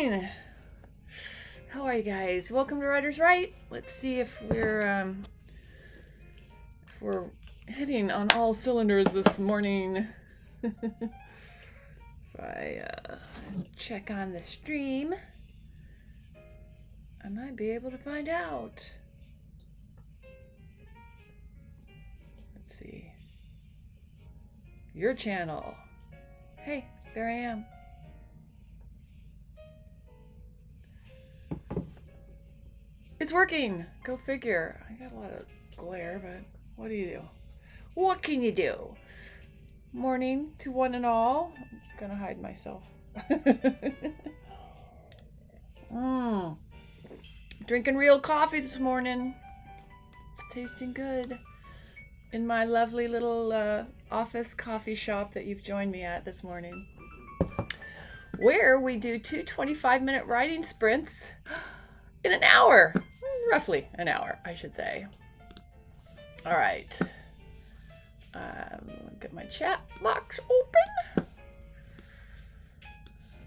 morning! How are you guys? Welcome to Writers Write. Let's see if we're hitting on all cylinders this morning. If I check on the stream, I might be able to find out. Let's see. Your channel. Hey, there I am. It's working. Go figure. I got a lot of glare, but what do you do? What can you do? Morning to one and all. I'm gonna hide myself. Drinking real coffee this morning. It's tasting good. In my lovely little office coffee shop that you've joined me at this morning, where we do two 25-minute writing sprints in an hour. Roughly an hour, I should say. All right. Get my chat box open.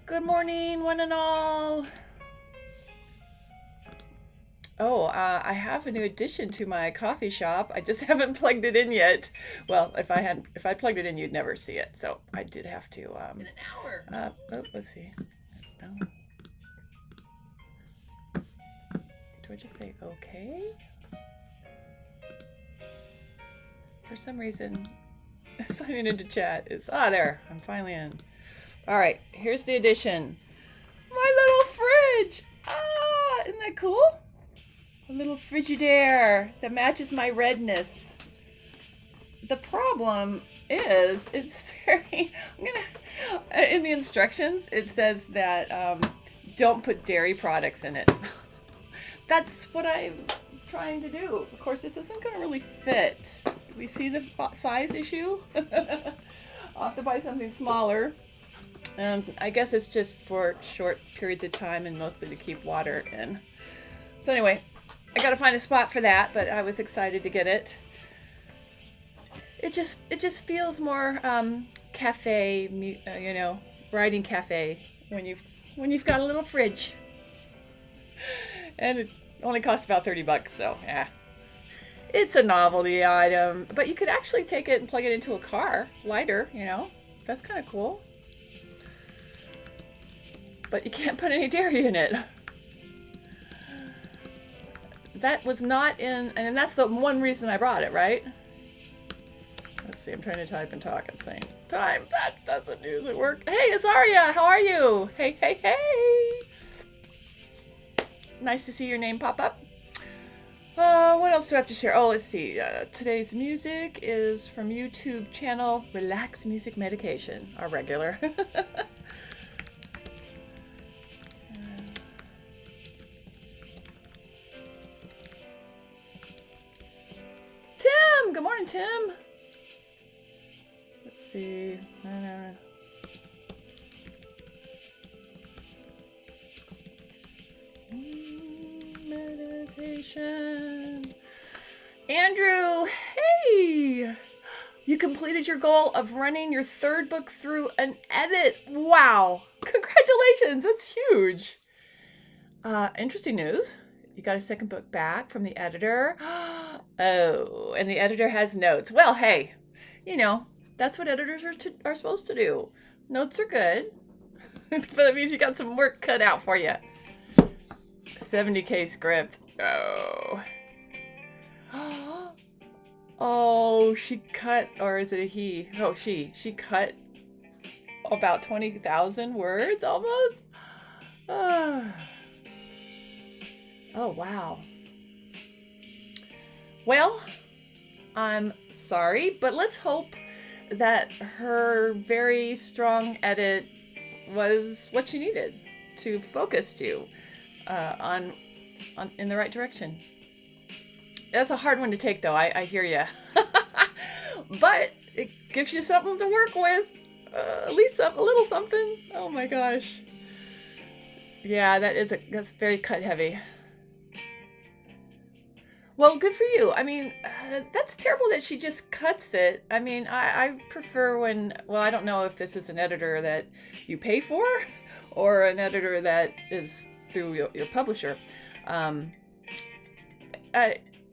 Good morning, one and all. Oh, I have a new addition to my coffee shop. I just haven't plugged it in yet. Well, if I plugged it in, you'd never see it. So I did have to. In an hour. Let's see. Oh. Do I just say okay? For some reason, signing into chat is there. I'm finally in. All right, here's the addition. My little fridge. Isn't that cool? A little Frigidaire that matches my redness. The problem is it's very. In the instructions it says that don't put dairy products in it. That's what I'm trying to do. Of course, this isn't going to really fit. We see the size issue. I'll have to buy something smaller. I guess it's just for short periods of time and mostly to keep water in. So anyway, I got to find a spot for that, but I was excited to get it. It just feels more cafe, writing cafe when you've got a little fridge. And it only costs about $30, so yeah. It's a novelty item, but you could actually take it and plug it into a car, lighter, That's kind of cool. But you can't put any dairy in it. That was not in, and that's the one reason I brought it, right? Let's see, I'm trying to type and talk at the same time. That doesn't usually work. Hey, Azaria, how are you? Hey, hey, hey. Nice to see your name pop up. What else do I have to share? Oh, let's see. Today's music is from YouTube channel Relax Music Medication, our regular. Tim! Good morning, Tim. Let's see. Meditation. Andrew, hey! You completed your goal of running your third book through an edit. Wow! Congratulations! That's huge. Interesting news. You got a second book back from the editor. Oh, and the editor has notes. Well, hey, that's what editors are supposed to do. Notes are good, but that means you got some work cut out for you. 70K script. Oh. Oh, she cut, or is it a he? Oh, she cut about 20,000 words almost. Oh, wow. Well, I'm sorry, but let's hope that her very strong edit was what you needed to focus you on in the right direction. That's a hard one to take, though. I hear you. But it gives you something to work with. At least a little something. Oh my gosh. Yeah, that's very cut heavy. Well, good for you. I mean, that's terrible that she just cuts it. I mean, I prefer when, well, I don't know if this is an editor that you pay for or an editor that is through your publisher.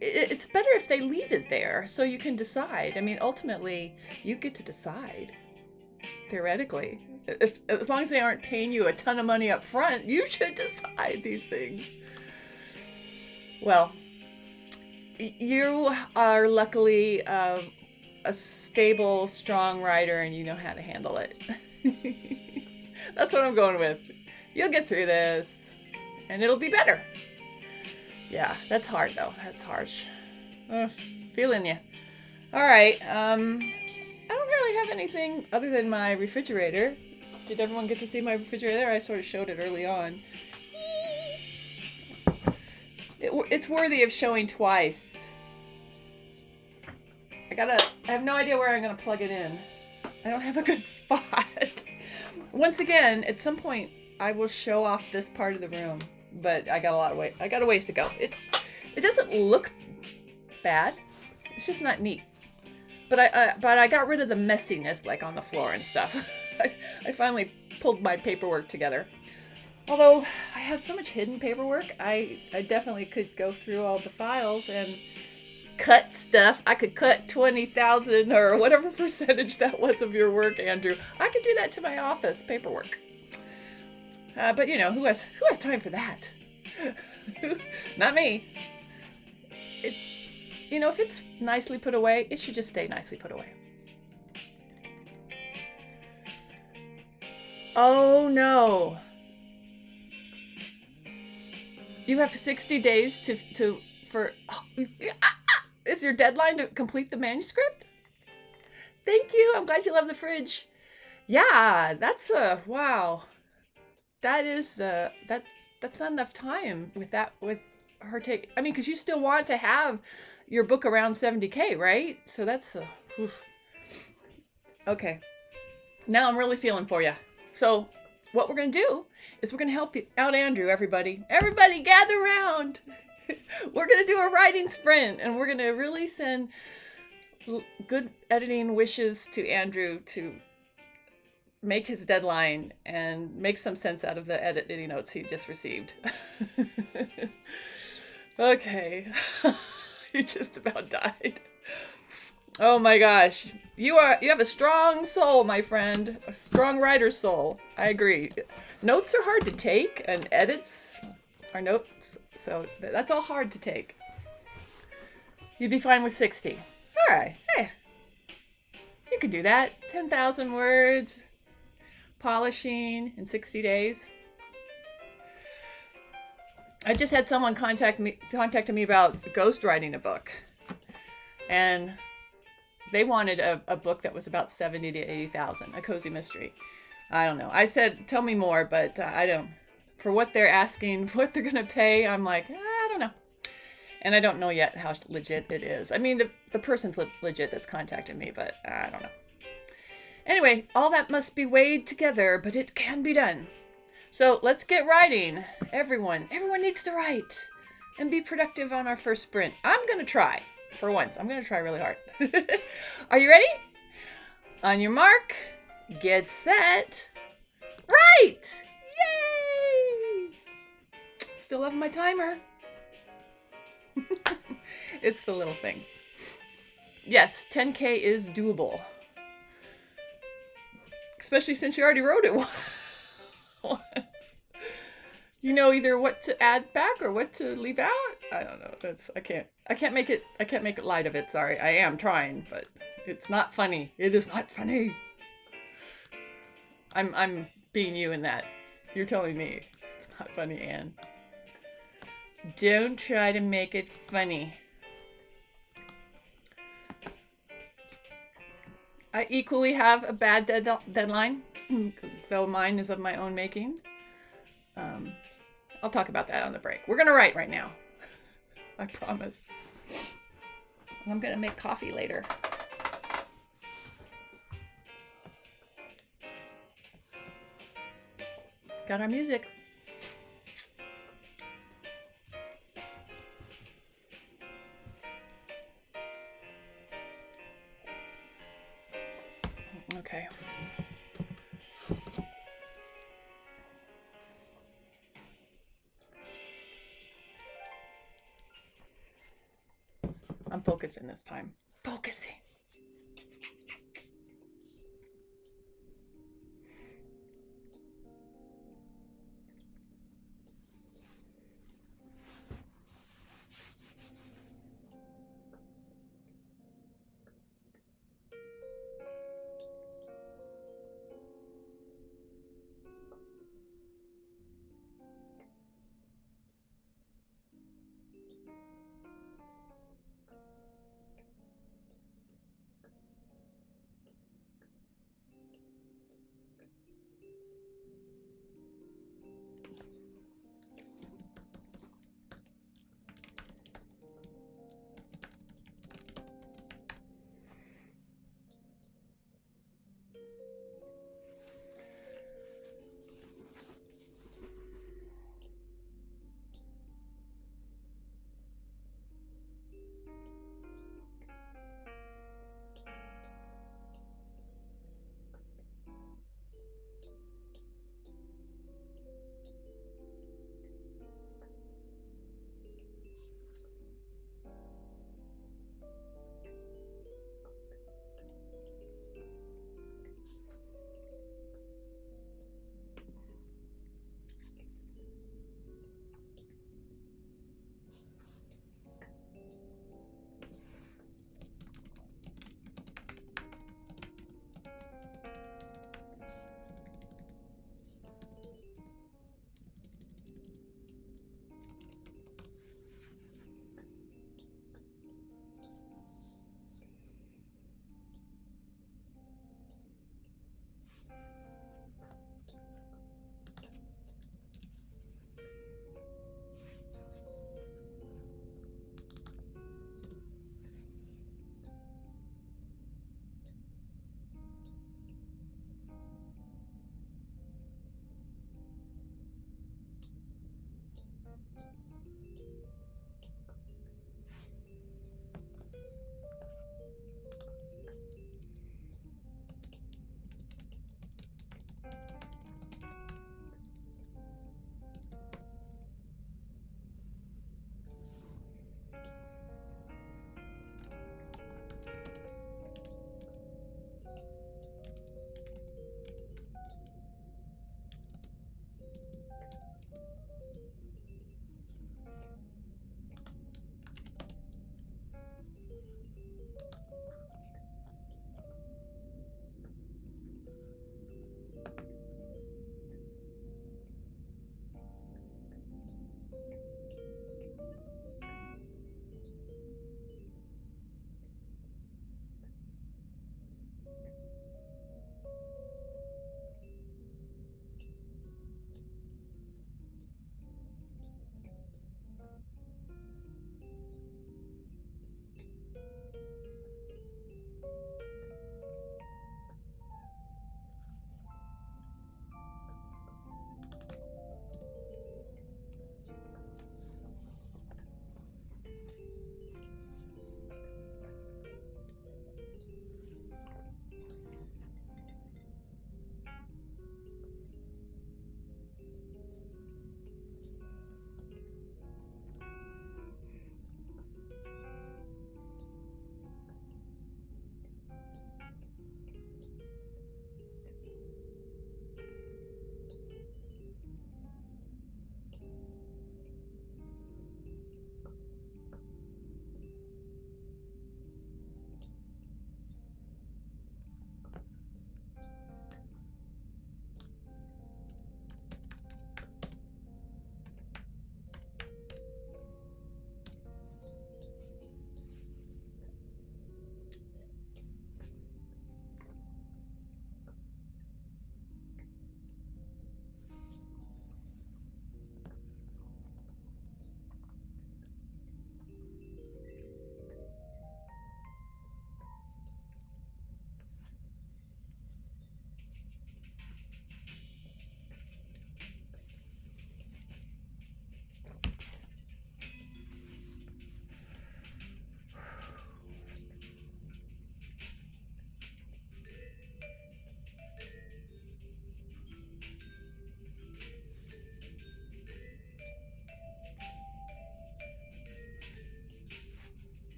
It's better if they leave it there so you can decide. I mean, ultimately, you get to decide, theoretically. As long as they aren't paying you a ton of money up front, you should decide these things. Well, you are luckily a stable, strong writer, and you know how to handle it. That's what I'm going with. You'll get through this, and it'll be better. Yeah, that's hard, though. That's harsh. Feeling you. All right. I don't really have anything other than my refrigerator. Did everyone get to see my refrigerator? I sort of showed it early on. It's worthy of showing twice. I have no idea where I'm gonna plug it in. I don't have a good spot. Once again, at some point, I will show off this part of the room, but I got a ways to go. It doesn't look bad. It's just not neat. But I got rid of the messiness, like on the floor and stuff. I finally pulled my paperwork together. Although I have so much hidden paperwork, I definitely could go through all the files and cut stuff. I could cut 20,000 or whatever percentage that was of your work, Andrew. I could do that to my office paperwork. But you know, who has time for that? Not me. If it's nicely put away, it should just stay nicely put away. Oh no. You have 60 days is your deadline to complete the manuscript? Thank you. I'm glad you love the fridge. Yeah, that's wow. That is that's not enough time with her take. I mean, because you still want to have your book around 70K, right? So that's okay. Now I'm really feeling for you. So what we're going to do is we're going to help you out, Andrew, everybody. Everybody gather around. We're going to do a writing sprint, and we're going to really send good editing wishes to Andrew to make his deadline and make some sense out of the editing notes he just received. Okay. You just about died. Oh my gosh. You have a strong soul, my friend. A strong writer's soul. I agree. Notes are hard to take, and edits are notes, so that's all hard to take. You'd be fine with 60. All right. Hey. You could do that. 10,000 words. Polishing in 60 days. I just had someone contacted me about ghostwriting a book. And they wanted a book that was about 70 to 80,000, a cozy mystery. I don't know. I said, tell me more, but I don't. For what they're asking, what they're going to pay, I'm like, I don't know. And I don't know yet how legit it is. I mean, the person's legit that's contacted me, but I don't know. Anyway, all that must be weighed together, but it can be done. So let's get writing. Everyone needs to write and be productive on our first sprint. I'm going to try. For once, I'm going to try really hard. Are you ready? On your mark, get set, write! Yay! Still loving my timer. It's the little things. Yes, 10K is doable. Especially since you already wrote it once. You know either what to add back or what to leave out. I don't know. I can't make it light of it. Sorry. I am trying, but it's not funny. It is not funny. I'm being you in that. You're telling me it's not funny, Anne. Don't try to make it funny. I equally have a bad deadline, though mine is of my own making. I'll talk about that on the break. We're going to write right now. I promise. And I'm going to make coffee later. Got our music. I'm focusing this time. Focusing.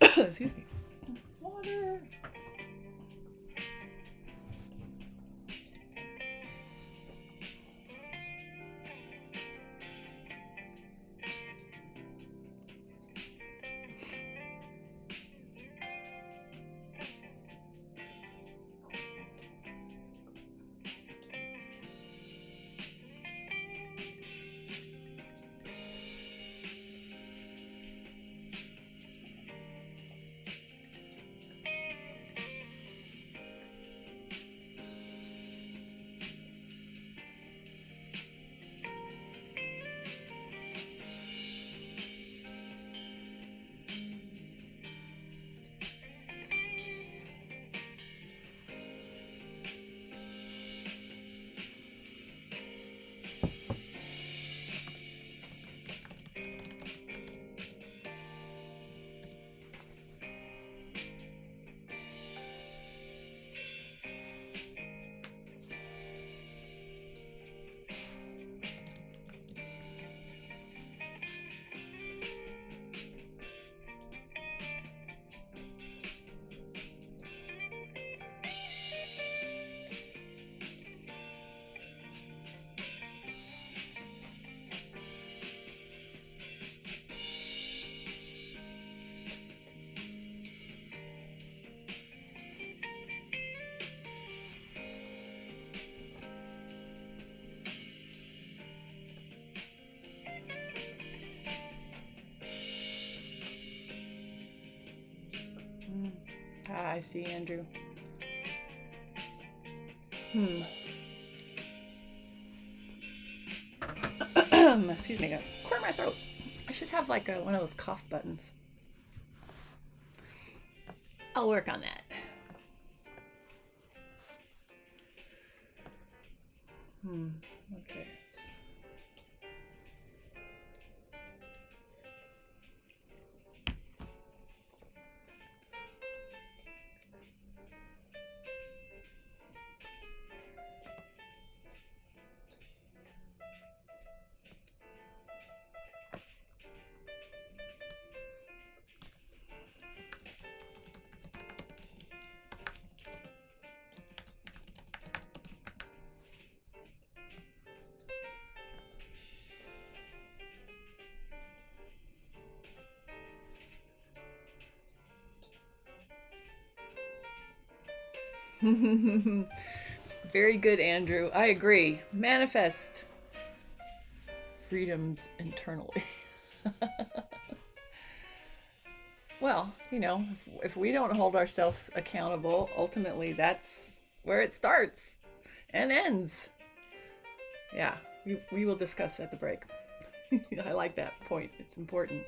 Excuse me. Water. Ah, I see, Andrew. Excuse me, I got a clear my throat. I should have like one of those cough buttons. I'll work on that. Okay. Very good, Andrew. I agree. Manifest freedoms internally. Well, if we don't hold ourselves accountable, ultimately that's where it starts and ends. Yeah, we will discuss at the break. I like that point. It's important.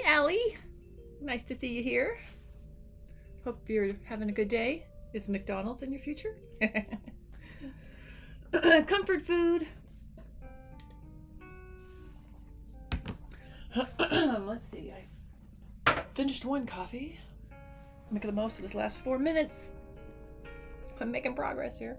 Allie. Nice to see you here. Hope you're having a good day. Is McDonald's in your future? Comfort food. Let's see. I finished one coffee. Making the most of this last 4 minutes. I'm making progress here.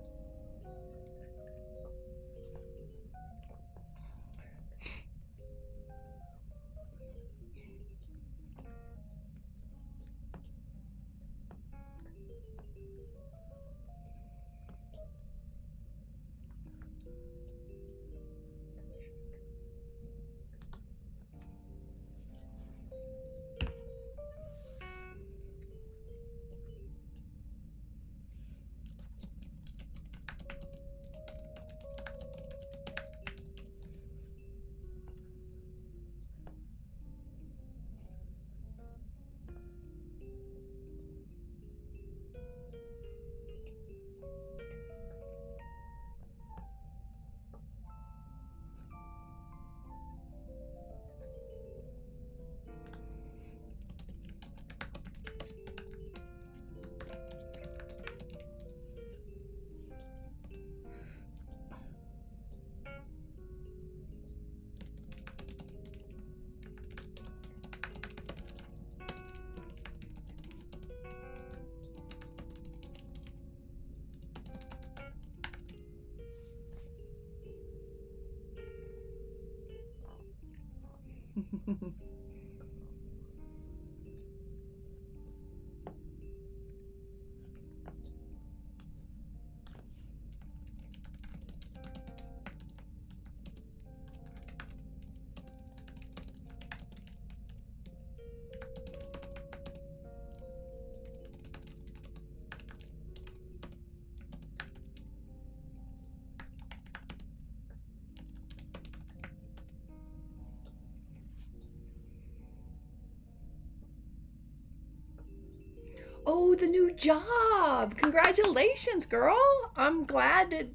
Oh, the new job. Congratulations, girl. I'm glad that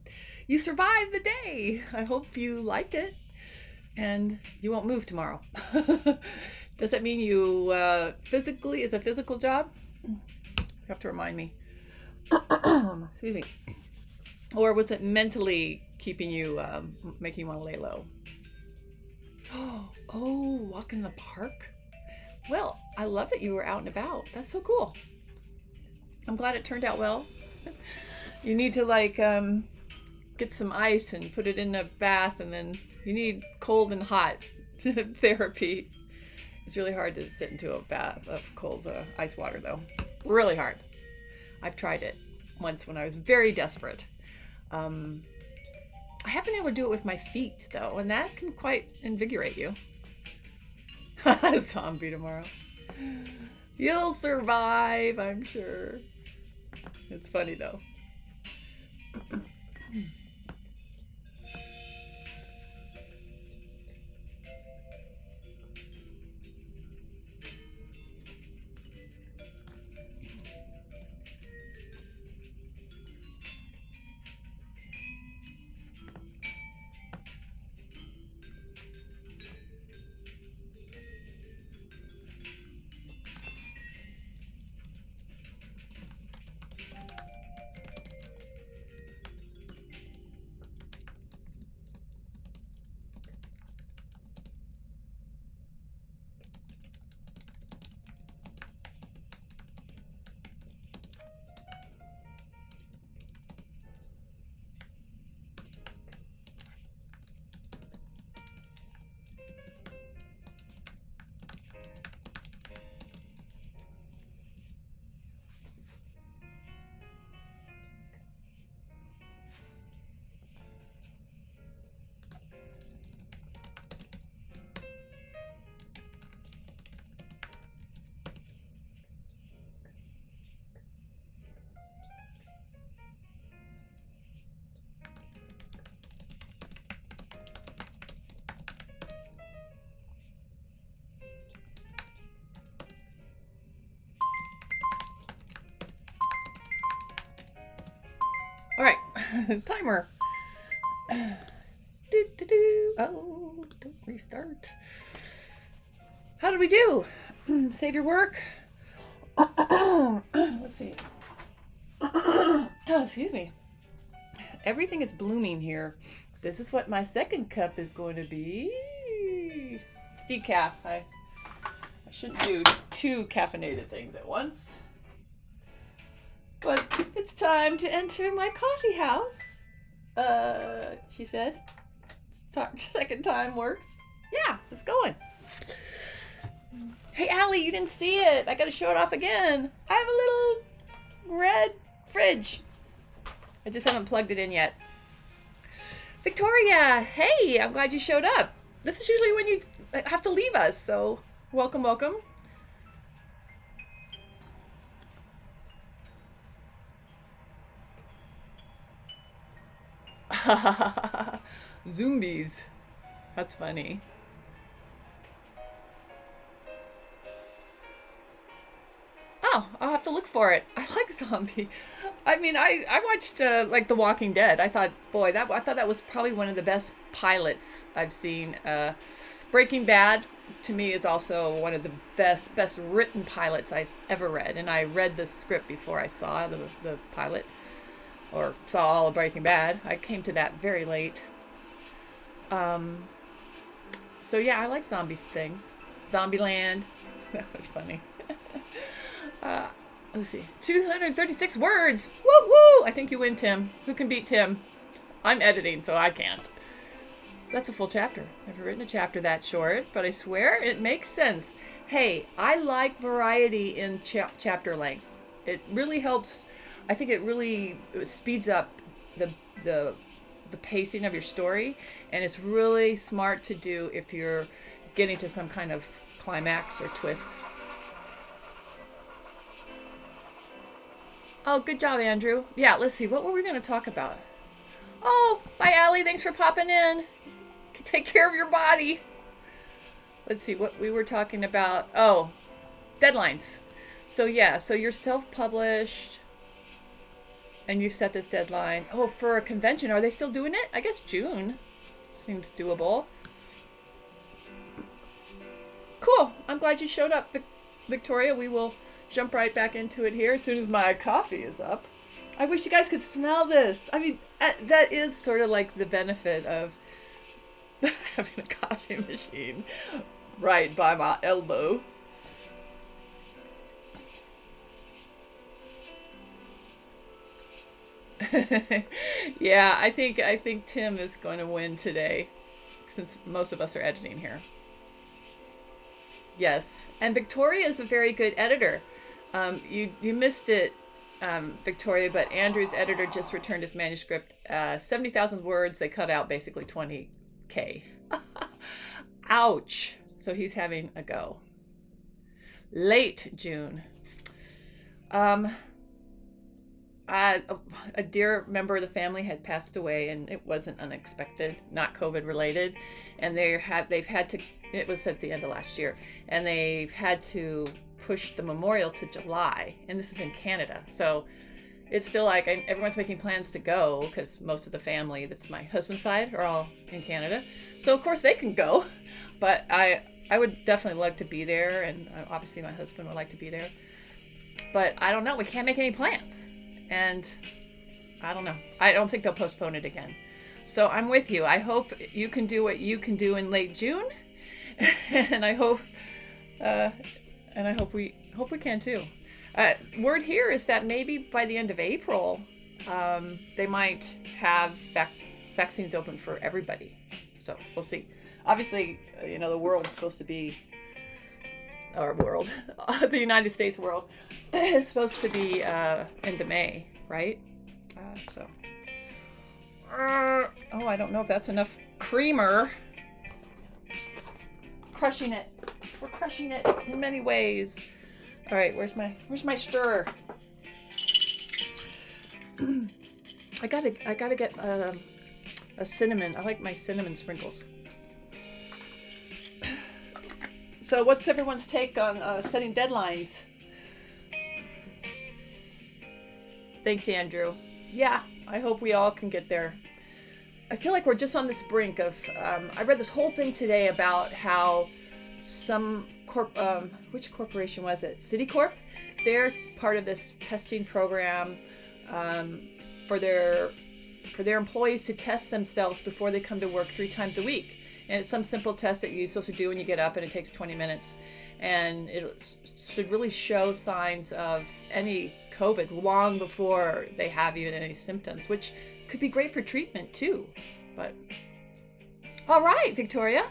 you survived the day. I hope you liked it. And you won't move tomorrow. Does that mean you physically, it's a physical job? You have to remind me. Excuse me. Or was it mentally keeping you, making you want to lay low? Oh, walk in the park? Well, I love that you were out and about. That's so cool. I'm glad it turned out well. You need to like get some ice and put it in a bath, and then you need cold and hot therapy. It's really hard to sit into a bath of cold ice water though. Really hard. I've tried it once when I was very desperate. I haven't been able to do it with my feet though, and that can quite invigorate you. Zombie tomorrow. You'll survive, I'm sure. It's funny though. All right, timer. Oh, don't restart. How did we do? Save your work. Let's see. Oh, excuse me. Everything is blooming here. This is what my second cup is going to be. It's decaf. I shouldn't do 2 caffeinated things at once. But it's time to enter my coffee house. She said. Second time works. Yeah, it's going. Hey, Allie, you didn't see it. I gotta show it off again. I have a little red fridge. I just haven't plugged it in yet. Victoria, hey, I'm glad you showed up. This is usually when you have to leave us, so welcome, welcome. Zombies. That's funny. Oh, I'll have to look for it. I like zombie. I mean, I watched like The Walking Dead. I thought, boy, I thought that was probably one of the best pilots I've seen. Breaking Bad to me is also one of the best written pilots I've ever read. And I read the script before I saw the pilot or saw all of Breaking Bad. I came to that very late. So yeah, I like zombie things. Zombieland. That was funny. Let's see. 236 words. Woo woo! I think you win, Tim. Who can beat Tim? I'm editing, so I can't. That's a full chapter. Never written a chapter that short, but I swear it makes sense. Hey, I like variety in chapter length. It really helps. I think it really speeds up the pacing of your story, and it's really smart to do if you're getting to some kind of climax or twist. Oh, good job, Andrew. Yeah, let's see. What were we going to talk about? Oh, bye, Allie. Thanks for popping in. Take care of your body. Let's see what we were talking about. Oh, deadlines. So, yeah. So you're self-published and you set this deadline. Oh, for a convention. Are they still doing it? I guess June seems doable. Cool. I'm glad you showed up, Victoria. We will jump right back into it here as soon as my coffee is up. I wish you guys could smell this. I mean, that is sort of like the benefit of having a coffee machine right by my elbow. Yeah, I think Tim is going to win today since most of us are editing here. Yes, and Victoria is a very good editor. You missed it, Victoria, but Andrew's editor just returned his manuscript. 70,000 words. They cut out basically 20K. Ouch. So he's having a go. Late June. A dear member of the family had passed away, and it wasn't unexpected, not COVID related, and they've had to. It was at the end of last year, and they've had to push the memorial to July, and this is in Canada, so it's still like everyone's making plans to go because most of the family that's my husband's side are all in Canada, so of course they can go, but I would definitely like to be there, and obviously my husband would like to be there, but I don't know, we can't make any plans. And I don't know. I don't think they'll postpone it again. So I'm with you. I hope you can do what you can do in late June, and I hope we can too. Word here is that maybe by the end of April, they might have vaccines open for everybody. So we'll see. Obviously, the world is supposed to be our world, the United States world, is supposed to be into May, right? Oh, I don't know if that's enough creamer. Crushing it. We're crushing it in many ways. All right, where's my stirrer? I gotta get a cinnamon. I like my cinnamon sprinkles. So what's everyone's take on setting deadlines? Thanks, Andrew. Yeah, I hope we all can get there. I feel like we're just on this brink of, I read this whole thing today about how some which corporation was it? Citicorp. They're part of this testing program for their employees to test themselves before they come to work 3 times a week. And it's some simple test that you're supposed to do when you get up, and it takes 20 minutes. And it should really show signs of any COVID long before they have even any symptoms, which could be great for treatment too. But all right, Victoria,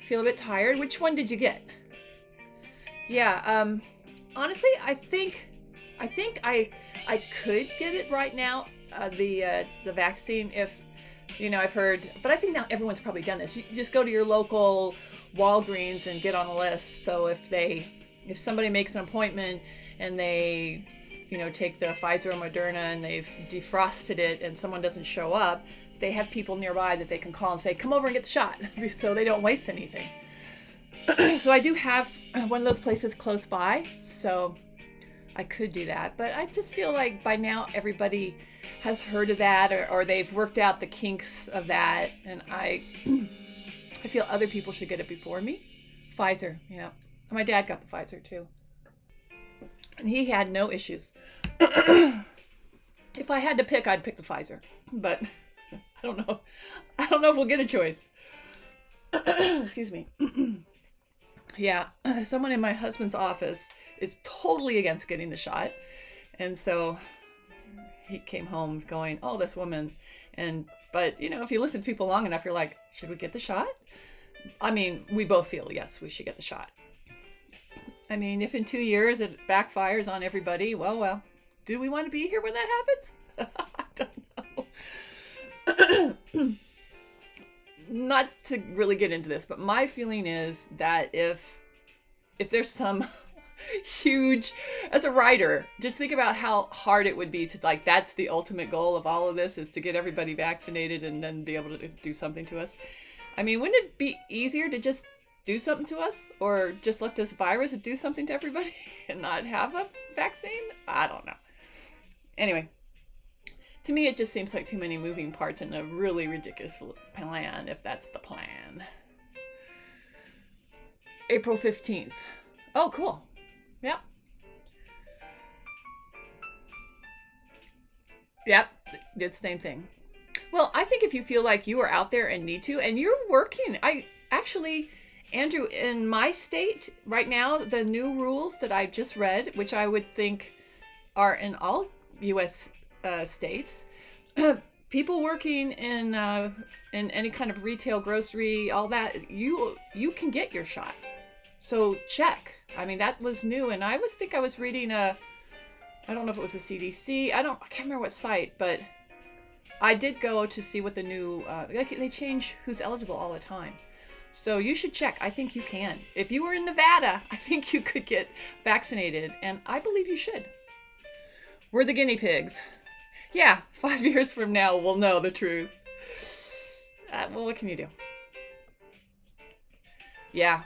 feel a bit tired. Which one did you get? Yeah, honestly, I think I could get it right now, the vaccine, if, I've heard, but I think now everyone's probably done this. You just go to your local Walgreens and get on a list. So if somebody makes an appointment and they, take the Pfizer or Moderna and they've defrosted it and someone doesn't show up, they have people nearby that they can call and say, come over and get the shot, so they don't waste anything. So I do have one of those places close by, so I could do that. But I just feel like by now everybody has heard of that, or they've worked out the kinks of that, and I feel other people should get it before me. Pfizer, yeah. My dad got the Pfizer too, and he had no issues. If I had to pick, I'd pick the Pfizer, but I don't know if we'll get a choice. Excuse me. Yeah, someone in my husband's office is totally against getting the shot, and so he came home going, oh, this woman. But if you listen to people long enough, you're like, should we get the shot? I mean, we both feel, yes, we should get the shot. I mean, if in 2 years it backfires on everybody, well, do we want to be here when that happens? I don't know. Not to really get into this, but my feeling is that if there's some huge, as a writer, just think about how hard it would be to, that's the ultimate goal of all of this, is to get everybody vaccinated and then be able to do something to us. I mean, wouldn't it be easier to just do something to us, or just let this virus do something to everybody and not have a vaccine? I don't know. Anyway, to me, it just seems like too many moving parts in a really ridiculous plan, if that's the plan. April 15th. Oh, cool. Yep. Yep, did the same thing. Well, I think if you feel like you are out there and need to, and you're working, Andrew, in my state right now, the new rules that I just read, which I would think are in all U.S. States, people working in any kind of retail, grocery, all that, you can get your shot. So check. I mean, that was new, and I was reading I don't know if it was the CDC. I can't remember what site, but I did go to see what the new, they change who's eligible all the time. So you should check. I think you can. If you were in Nevada, I think you could get vaccinated, and I believe you should. We're the guinea pigs. Yeah, 5 years from now, we'll know the truth. Well, what can you do? Yeah.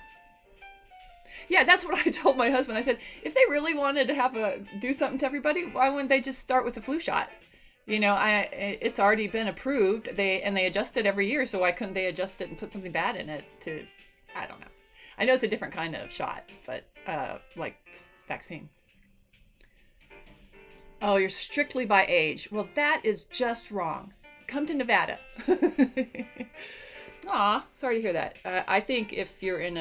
Yeah, that's what I told my husband. I said, if they really wanted to do something to everybody, why wouldn't they just start with the flu shot? It's already been approved. They adjust it every year, so why couldn't they adjust it and put something bad in it I don't know. I know it's a different kind of shot, but like vaccine. Oh, you're strictly by age. Well, that is just wrong. Come to Nevada. Aw, sorry to hear that. I think if you're in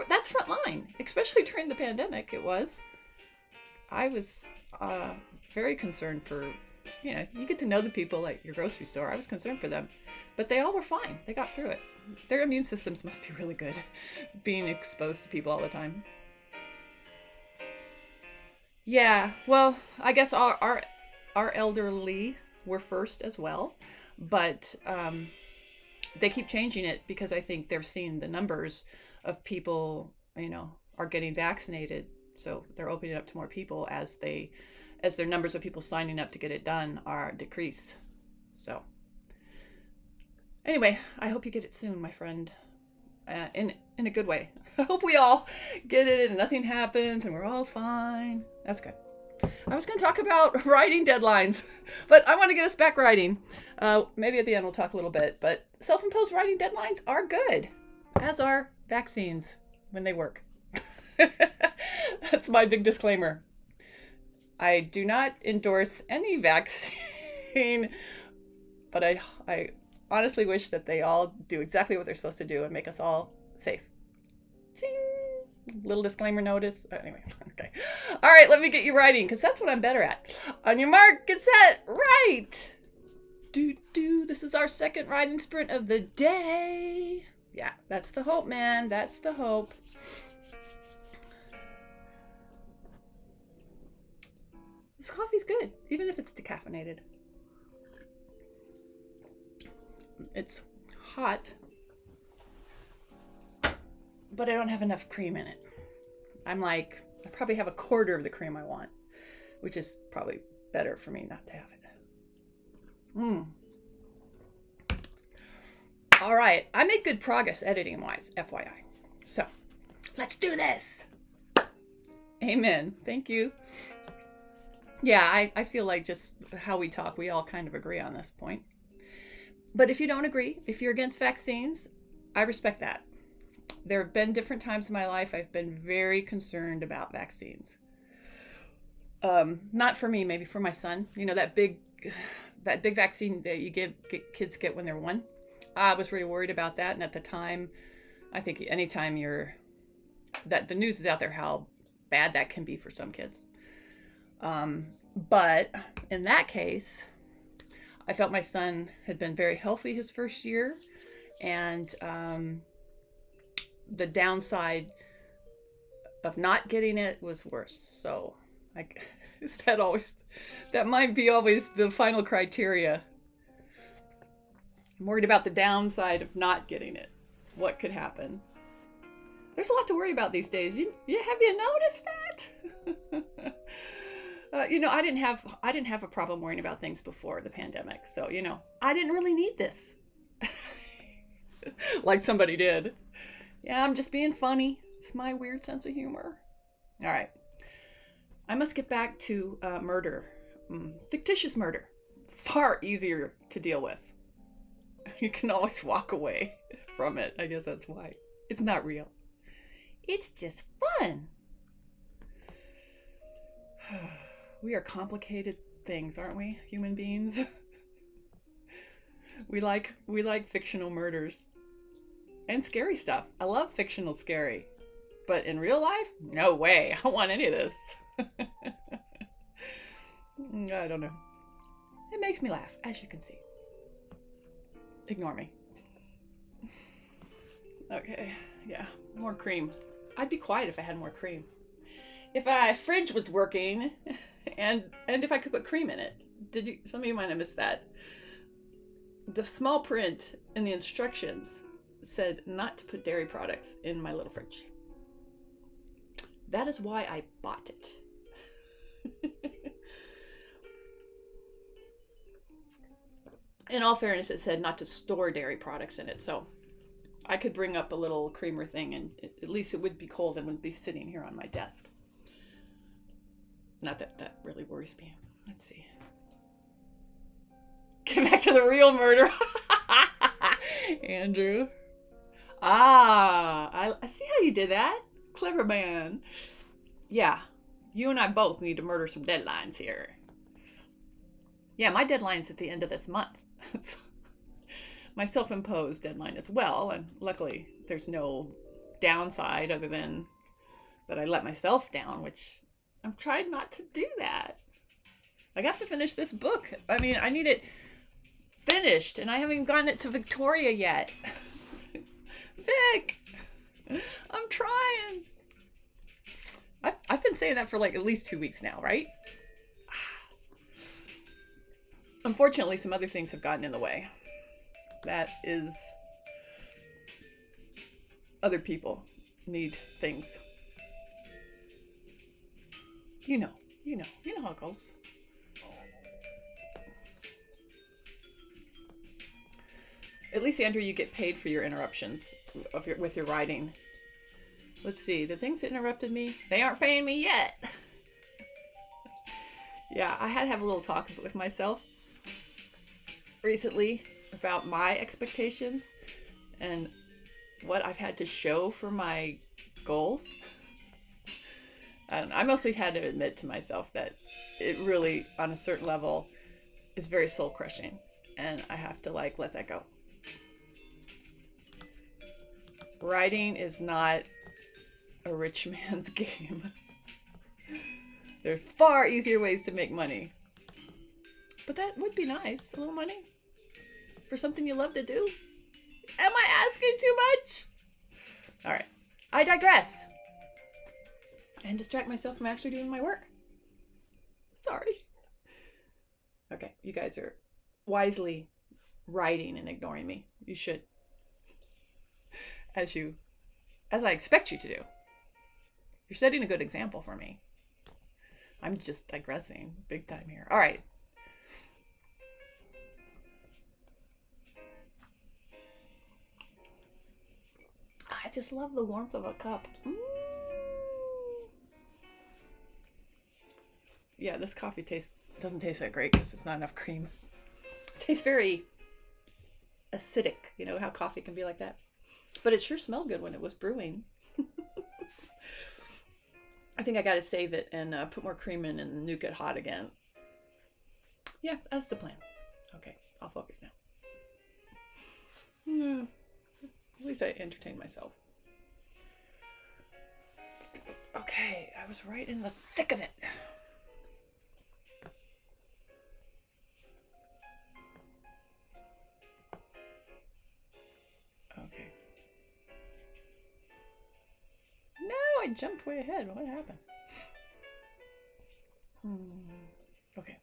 that's front line, especially during the pandemic. It was. I was very concerned for, you get to know the people at your grocery store. I was concerned for them, but they all were fine. They got through it. Their immune systems must be really good, being exposed to people all the time. Yeah, well, I guess our elderly were first as well, but they keep changing it because I think they're seeing the numbers of people, are getting vaccinated. So they're opening it up to more people as their numbers of people signing up to get it done are decreased. So anyway, I hope you get it soon, my friend, in a good way. I hope we all get it and nothing happens and we're all fine. That's good. I was going to talk about writing deadlines, but I want to get us back writing. Maybe at the end we'll talk a little bit, but self-imposed writing deadlines are good, as are vaccines when they work. That's my big disclaimer. I do not endorse any vaccine, but I honestly wish that they all do exactly what they're supposed to do and make us all safe. Ching! Little disclaimer notice. Anyway, okay. All right, let me get you writing because that's what I'm better at. On your mark, get set, write. This is our second writing sprint of the day. Yeah, that's the hope, man. That's the hope. This coffee's good, even if it's decaffeinated. It's hot, but I don't have enough cream in it. I probably have a quarter of the cream I want, which is probably better for me not to have it. All right, I made good progress editing-wise, FYI. So, let's do this. Amen. Thank you. Yeah, I feel like just how we talk, we all kind of agree on this point. But if you don't agree, if you're against vaccines, I respect that. There have been different times in my life I've been very concerned about vaccines. Not for me, maybe for my son. You know, that big vaccine that kids get when they're 1. I was really worried about that. And at the time, I think anytime the news is out there how bad that can be for some kids. But in that case, I felt my son had been very healthy his first year, and the downside of not getting it was worse. So, that might be always the final criteria. I'm worried about the downside of not getting it. What could happen? There's a lot to worry about these days. Have you noticed that? I didn't have a problem worrying about things before the pandemic. So, I didn't really need this. Like somebody did. Yeah, I'm just being funny. It's my weird sense of humor. All right. I must get back to murder. Fictitious murder. Far easier to deal with. You can always walk away from it. I guess that's why. It's not real. It's just fun. We are complicated things, aren't we, human beings? We like fictional murders and scary stuff. I love fictional scary, but in real life, no way. I don't want any of this. I don't know. It makes me laugh, as you can see. Ignore me. Okay, yeah, more cream. I'd be quiet if I had more cream. If my fridge was working, and if I could put cream in it. Some of you might have missed that. The small print in the instructions said not to put dairy products in my little fridge. That is why I bought it. In all fairness, it said not to store dairy products in it, so I could bring up a little creamer thing, and at least it would be cold and wouldn't be sitting here on my desk. Not that really worries me. Let's see. Get back to the real murder. Andrew. I see how you did that. Clever man. Yeah, you and I both need to murder some deadlines here. Yeah, my deadline's at the end of this month. My self-imposed deadline as well, and luckily there's no downside other than that I let myself down, which I'm trying not to do that. I have to finish this book. I mean, I need it finished, and I haven't even gotten it to Victoria yet. Vic, I'm trying. I've been saying that for like at least 2 weeks now, right? Unfortunately, some other things have gotten in the way. That is, other people need things. You know how it goes. At least, Andrew, you get paid for your interruptions with your writing. Let's see, the things that interrupted me, they aren't paying me yet. Yeah, I had to have a little talk with myself recently about my expectations and what I've had to show for my goals. I don't know. I mostly had to admit to myself that it really, on a certain level, is very soul crushing, and I have to like let that go. Writing is not a rich man's game. There are far easier ways to make money. But that would be nice. A little money for something you love to do. Am I asking too much? All right. I digress. And distract myself from actually doing my work. Sorry. Okay, you guys are wisely writing and ignoring me. You should. As I expect you to do. You're setting a good example for me. I'm just digressing big time here. All right. I just love the warmth of a cup. Yeah, this coffee doesn't taste that great because it's not enough cream. It tastes very acidic. You know how coffee can be like that? But it sure smelled good when it was brewing. I think I got to save it and put more cream in and nuke it hot again. Yeah, that's the plan. Okay, I'll focus now. At least I entertained myself. Okay, I was right in the thick of it. Okay. No, I jumped way ahead. What happened? Okay.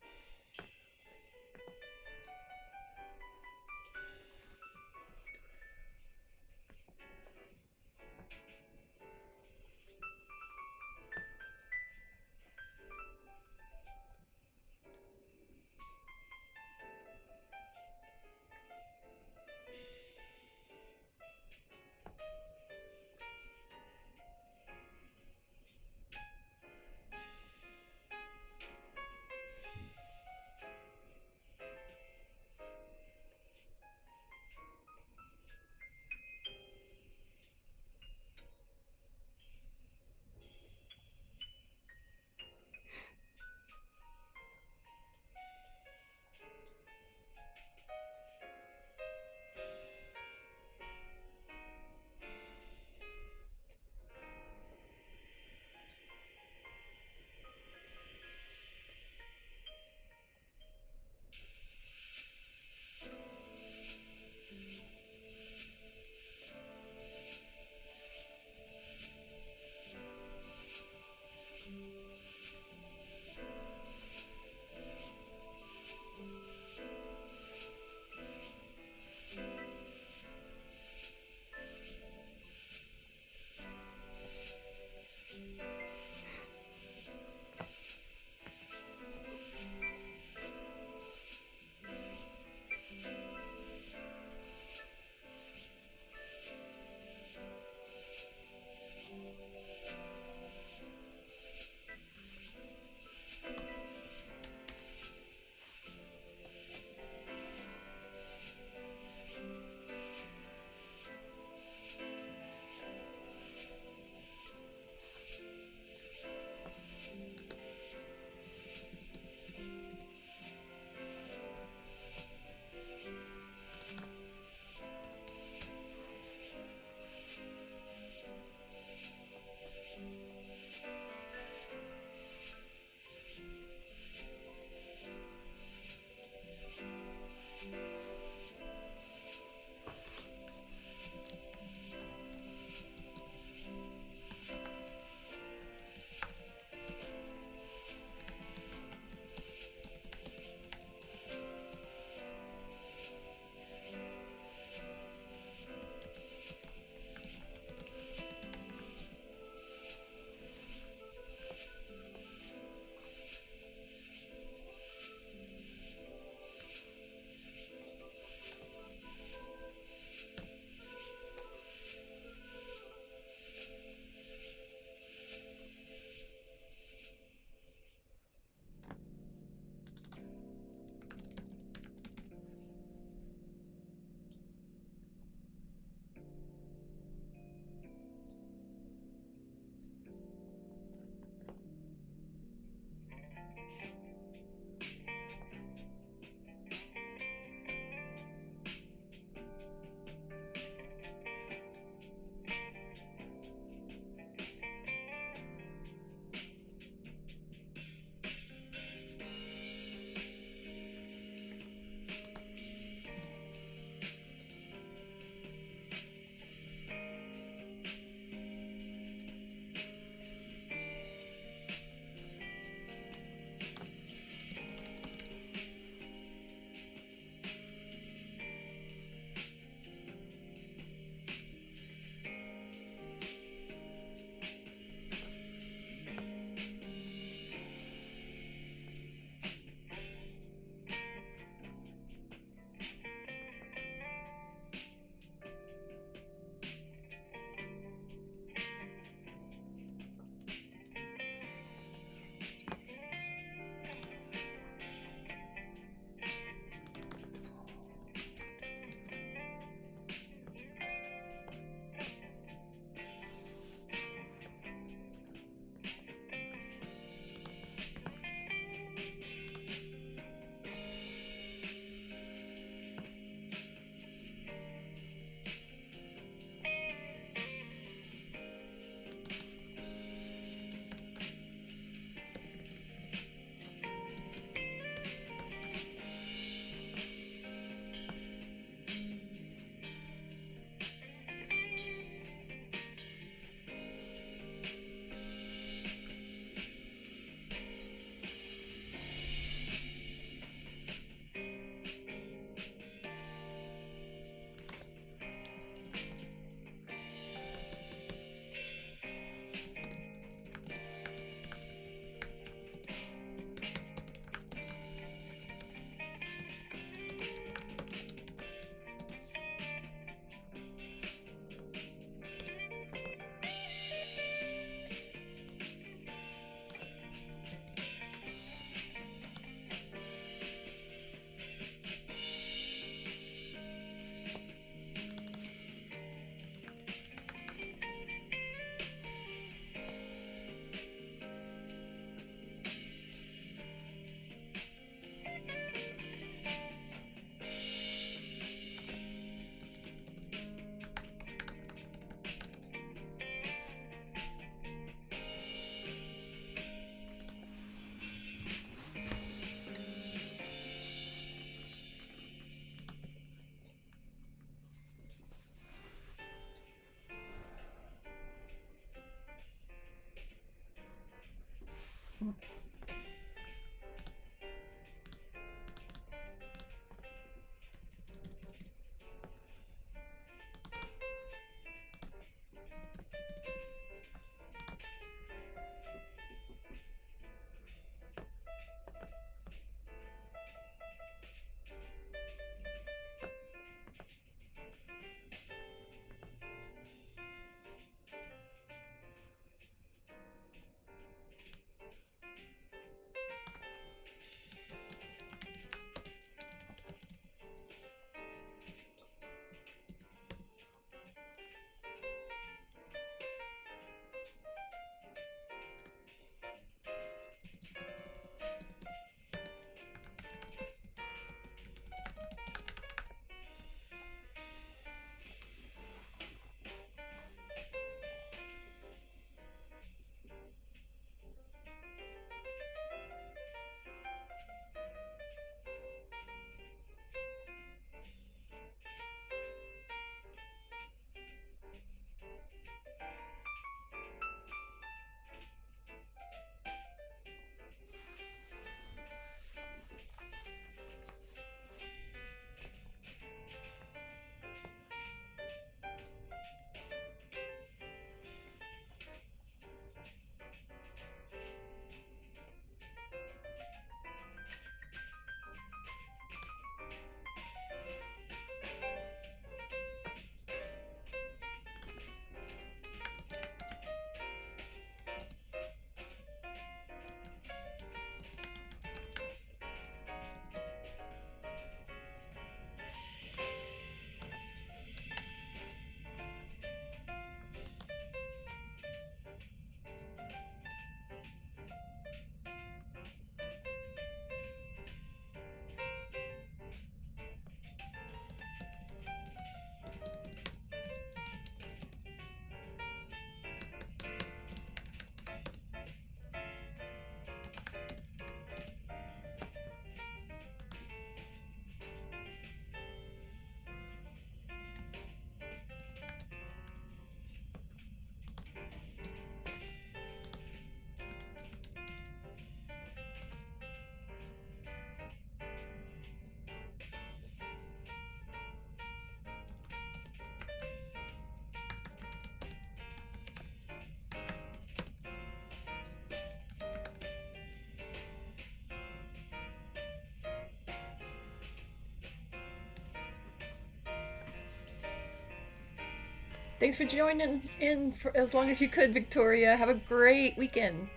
Thanks for joining in for as long as you could, Victoria. Have a great weekend.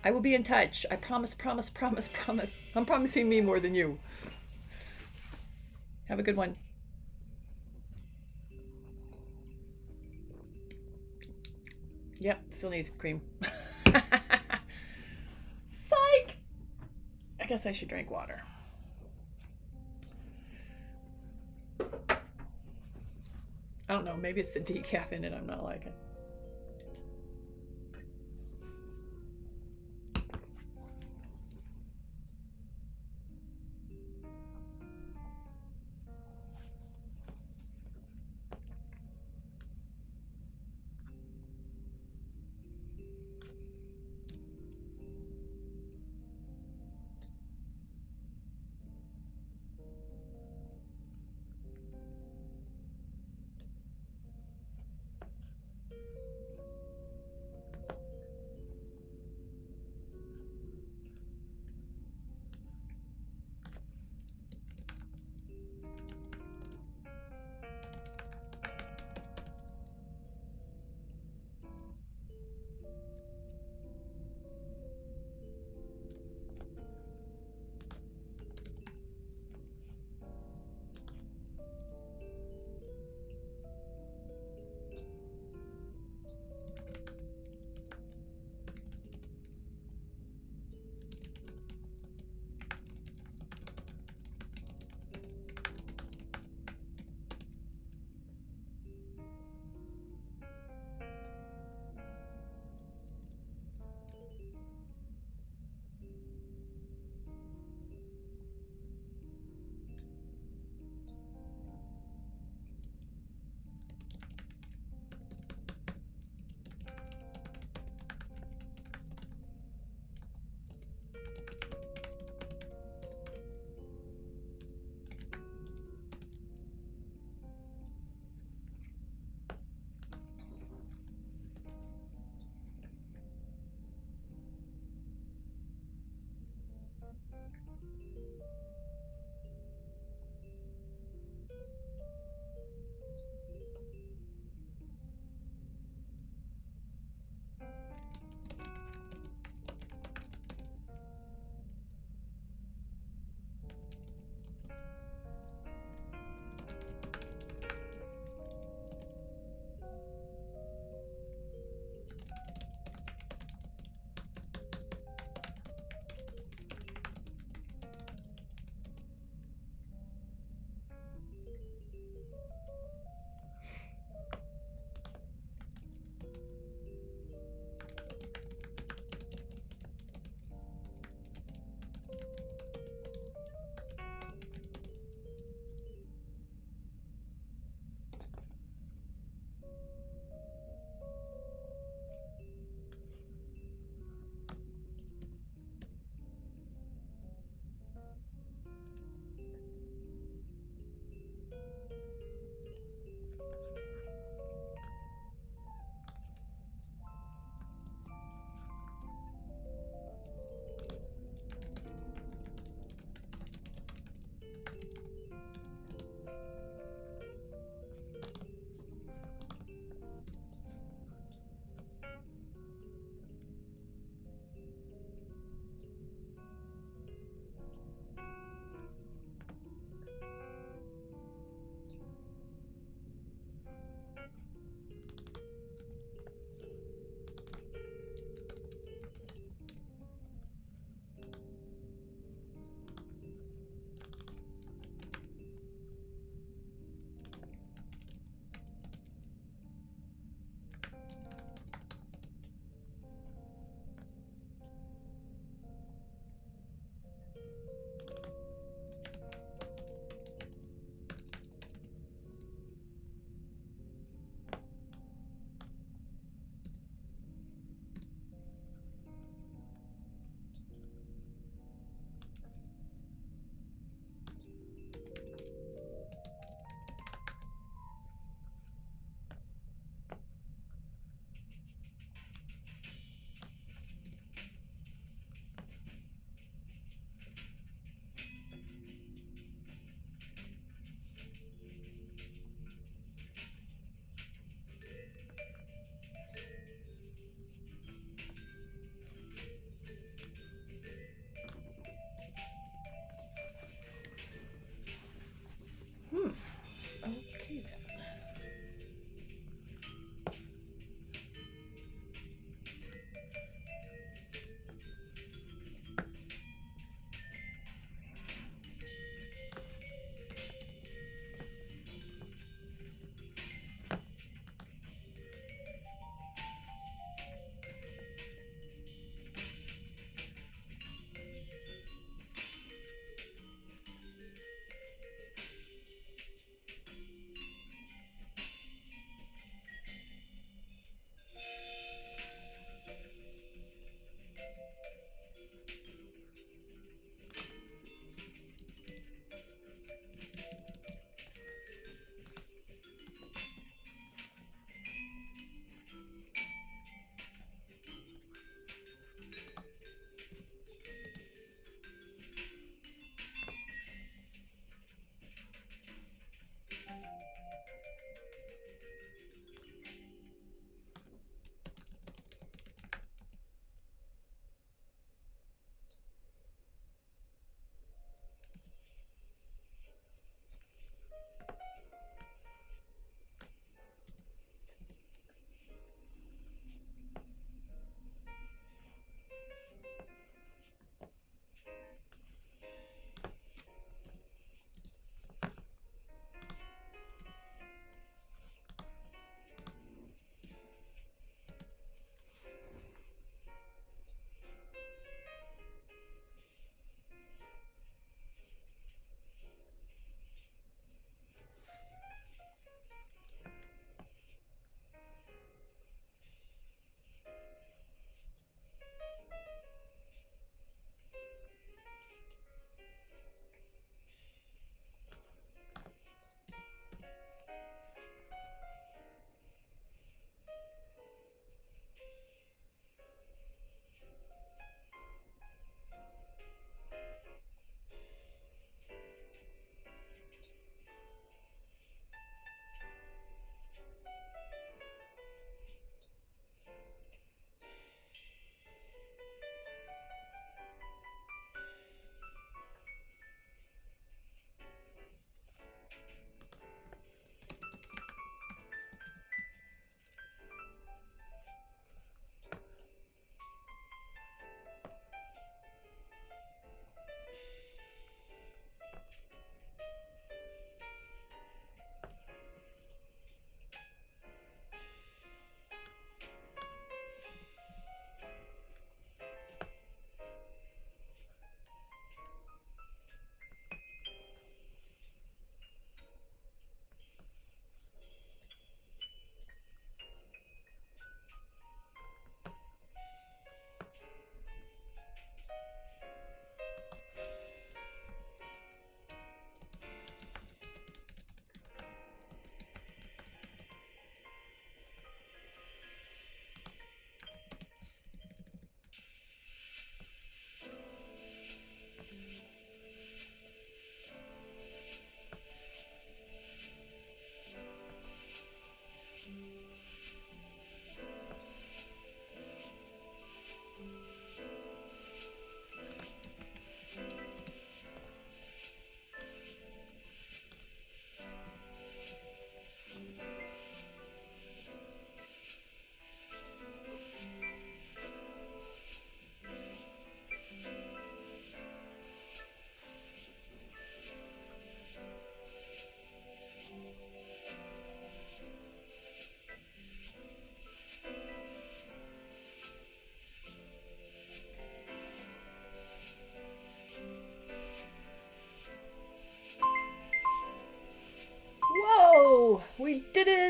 I will be in touch. I promise, promise, promise, promise. I'm promising me more than you. Have a good one. Yep, still needs cream. Psych! I guess I should drink water. I don't know, maybe it's the decaf in it I'm not liking.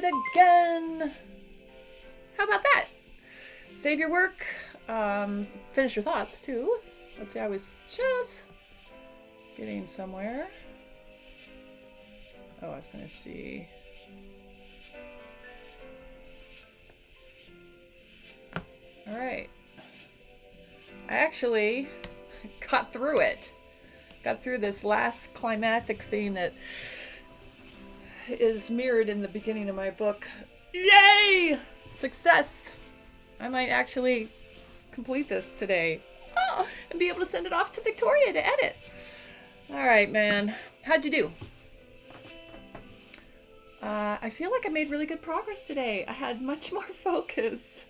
it again. How about that? Save your work, finish your thoughts too. Let's see, I was just getting somewhere. Oh, I was gonna see. All right. I actually got through it. Got through this last climactic scene that is mirrored in the beginning of my book. Yay! Success! I might actually complete this today. Oh, and be able to send it off to Victoria to edit. All right, man. How'd you do? I feel like I made really good progress today. I had much more focus.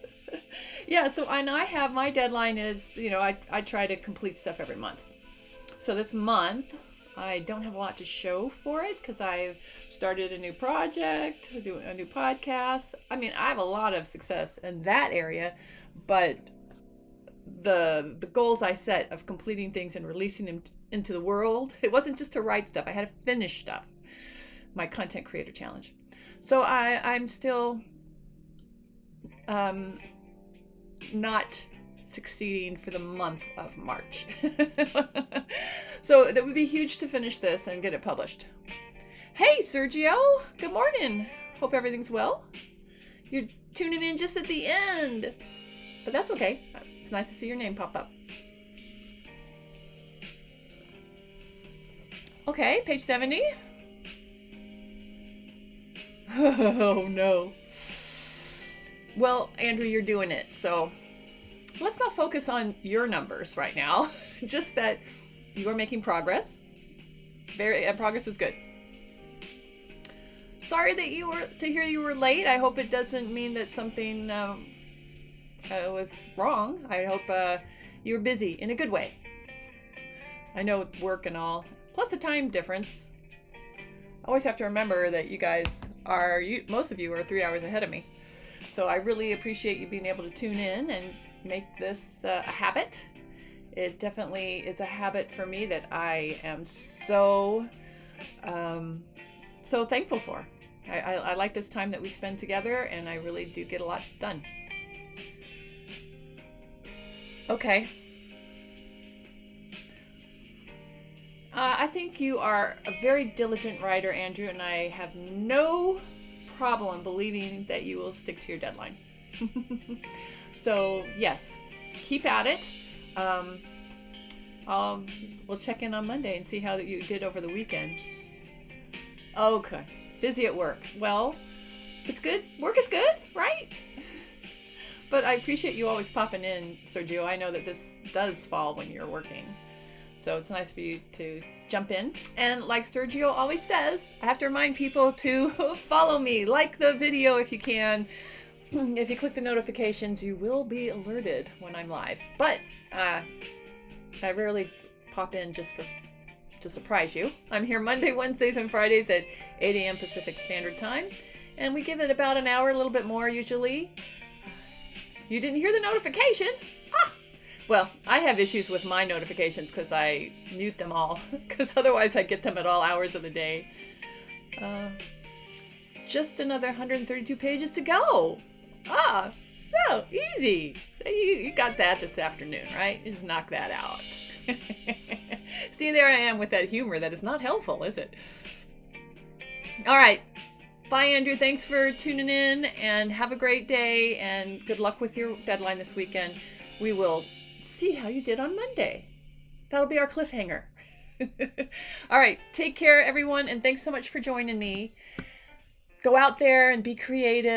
Yeah, so I have my deadline is, I try to complete stuff every month. So this month, I don't have a lot to show for it because I've started a new project, doing a new podcast. I mean, I have a lot of success in that area, but the goals I set of completing things and releasing them into the world, it wasn't just to write stuff. I had to finish stuff. My content creator challenge. So I'm still not succeeding for the month of March. So that would be huge to finish this and get it published. Hey, Sergio. Good morning. Hope everything's well. You're tuning in just at the end. But that's okay. It's nice to see your name pop up. Okay, page 70. Oh, no. Well, Andrew, you're doing it. So let's not focus on your numbers right now. Just that you are making progress. Progress is good. Sorry that to hear you were late. I hope it doesn't mean that something was wrong. I hope you were busy in a good way. I know with work and all. Plus the time difference. I always have to remember that you guys most of you are 3 hours ahead of me. So I really appreciate you being able to tune in and make this a habit. It definitely is a habit for me that I am so thankful for. I like this time that we spend together, and I really do get a lot done. Okay. I think you are a very diligent writer, Andrew, and I have no problem believing that you will stick to your deadline. So yes, keep at it. We'll check in on Monday and see how you did over the weekend. Okay, busy at work. Well, it's good. Work is good, right? But I appreciate you always popping in, Sergio. I know that this does fall when you're working. So it's nice for you to jump in. And like Sergio always says, I have to remind people to follow me, like the video if you can. If you click the notifications, you will be alerted when I'm live. But I rarely pop in just to surprise you. I'm here Monday, Wednesdays, and Fridays at 8 a.m. Pacific Standard Time. And we give it about an hour, a little bit more usually. You didn't hear the notification? Well, I have issues with my notifications because I mute them all, because otherwise I get them at all hours of the day. Just another 132 pages to go. So easy. You got that this afternoon, right? You just knock that out. See, there I am with that humor that is not helpful, is it? All right. Bye, Andrew. Thanks for tuning in, and have a great day, and good luck with your deadline this weekend. We will see how you did on Monday. That'll be our cliffhanger. All right. Take care, everyone, and thanks so much for joining me. Go out there and be creative.